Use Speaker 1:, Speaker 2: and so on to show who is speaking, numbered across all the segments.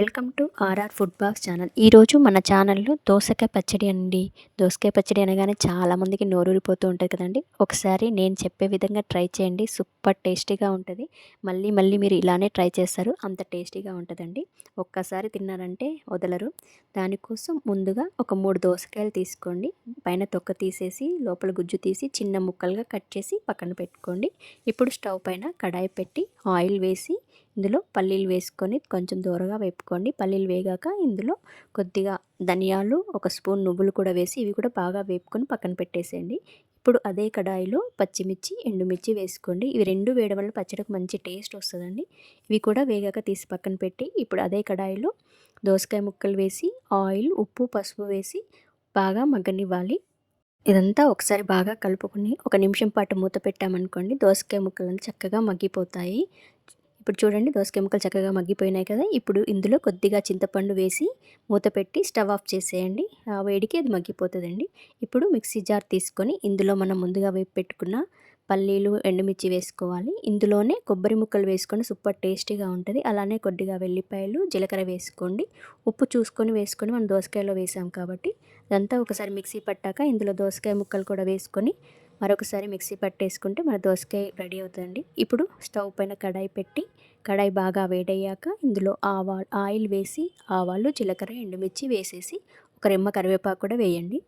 Speaker 1: Welcome to RR food box channel. ఈరోజు మన ఛానల్లో దోసకాయ పచ్చడి అండి. దోసకాయ పచ్చడి అనగానే చాలామందికి నోరూరిపోతూ ఉంటుంది కదండి. ఒకసారి నేను చెప్పే విధంగా ట్రై చేయండి. సూపర్ టేస్టీగా ఉంటుంది. మళ్ళీ మళ్ళీ మీరు ఇలానే ట్రై చేస్తారు. అంత టేస్టీగా ఉంటుందండి. ఒక్కసారి తిన్నారంటే వదలరు. దానికోసం ముందుగా ఒక 3 దోసకాయలు తీసుకోండి. పైన తొక్క తీసేసి లోపల గుజ్జు తీసి చిన్న ముక్కలుగా కట్ చేసి పక్కన పెట్టుకోండి. ఇప్పుడు స్టవ్ పైన కడాయి పెట్టి ఆయిల్ వేసి ఇందులో పల్లీలు వేసుకొని కొంచెం దూరగా వేపుకోండి. పల్లీలు వేగాక ఇందులో కొద్దిగా ధనియాలు, ఒక స్పూన్ నువ్వులు కూడా వేసి ఇవి కూడా బాగా వేపుకొని పక్కన పెట్టేసేయండి. ఇప్పుడు అదే కడాయిలో పచ్చిమిర్చి, ఎండుమిర్చి వేసుకోండి. ఇవి 2 వేయడం వల్ల పచ్చడికి మంచి టేస్ట్ వస్తుందండి. ఇవి కూడా వేగాక తీసి పక్కన పెట్టి ఇప్పుడు అదే కడాయిలో దోసకాయ ముక్కలు వేసి ఆయిల్, ఉప్పు, పసుపు వేసి బాగా మగ్గనివ్వాలి. ఇదంతా ఒకసారి బాగా కలుపుకొని ఒక నిమిషం పాటు మూత పెట్టామనుకోండి దోసకాయ ముక్కలు చక్కగా మగ్గిపోతాయి. ఇప్పుడు చూడండి దోసకాయ ముక్కలు చక్కగా మగ్గిపోయినాయి కదా. ఇప్పుడు ఇందులో కొద్దిగా చింతపండు వేసి మూత పెట్టి స్టవ్ ఆఫ్ చేసేయండి. ఆ వేడికి అది మగ్గిపోతుందండి. ఇప్పుడు మిక్సీ జార్ తీసుకొని ఇందులో మనం ముందుగా వేపు పెట్టుకున్న పల్లీలు, ఎండుమిర్చి వేసుకోవాలి. ఇందులోనే కొబ్బరి ముక్కలు వేసుకొని సూపర్ టేస్టీగా ఉంటుంది. అలానే కొద్దిగా వెల్లిపాయలు, జీలకర్ర వేసుకోండి. ఉప్పు చూసుకొని వేసుకొని మనం దోసకాయలో వేసాం కాబట్టి అదంతా ఒకసారి మిక్సీ పట్టాక ఇందులో దోసకాయ ముక్కలు కూడా వేసుకొని మరొకసారి మిక్సీ పట్టేసుకుంటే మన దోసకాయ రెడీ అవుతుందండి. ఇప్పుడు స్టవ్ పైన కడాయి పెట్టి కడాయి బాగా వేడయ్యాక ఇందులో ఆయిల్ వేసి ఆవాలు, జీలకర్ర, ఎండుమిర్చి వేసేసి ఒక రెమ్మ కరివేపాకు కూడా వేయండి.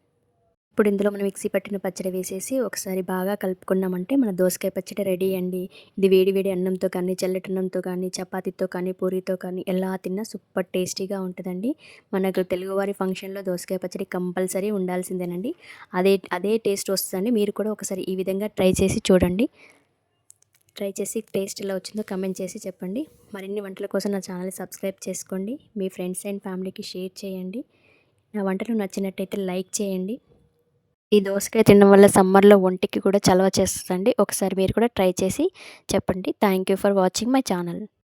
Speaker 1: ఇప్పుడు ఇందులో మనం మిక్సీ పట్టిన పచ్చడి వేసేసి ఒకసారి బాగా కలుపుకున్నామంటే మన దోసకాయ పచ్చడి రెడీ అండి. ఇది వేడి వేడి అన్నంతో కానీ, చల్లటన్నంతో కానీ, చపాతీతో కానీ, పూరీతో కానీ ఎలా తిన్నా సూపర్ టేస్టీగా ఉంటుందండి. మనకు తెలుగువారి ఫంక్షన్లో దోసకాయ పచ్చడి కంపల్సరీ ఉండాల్సిందేనండి. అదే అదే టేస్ట్ వస్తుందండి. మీరు కూడా ఒకసారి ఈ విధంగా ట్రై చేసి చూడండి. ట్రై చేసి టేస్ట్ ఎలా వచ్చిందో కమెంట్ చేసి చెప్పండి. మరిన్ని వంటల కోసం నా ఛానల్ సబ్స్క్రైబ్ చేసుకోండి. మీ ఫ్రెండ్స్ అండ్ ఫ్యామిలీకి షేర్ చేయండి. నా వంటలు నచ్చినట్టయితే లైక్ చేయండి. ఈ దోసకాయ తినడం వల్ల సమ్మర్లో ఒంటికి కూడా చలవ చేస్తుందండి. ఒకసారి మీరు కూడా ట్రై చేసి చెప్పండి. Thank you for watching my channel.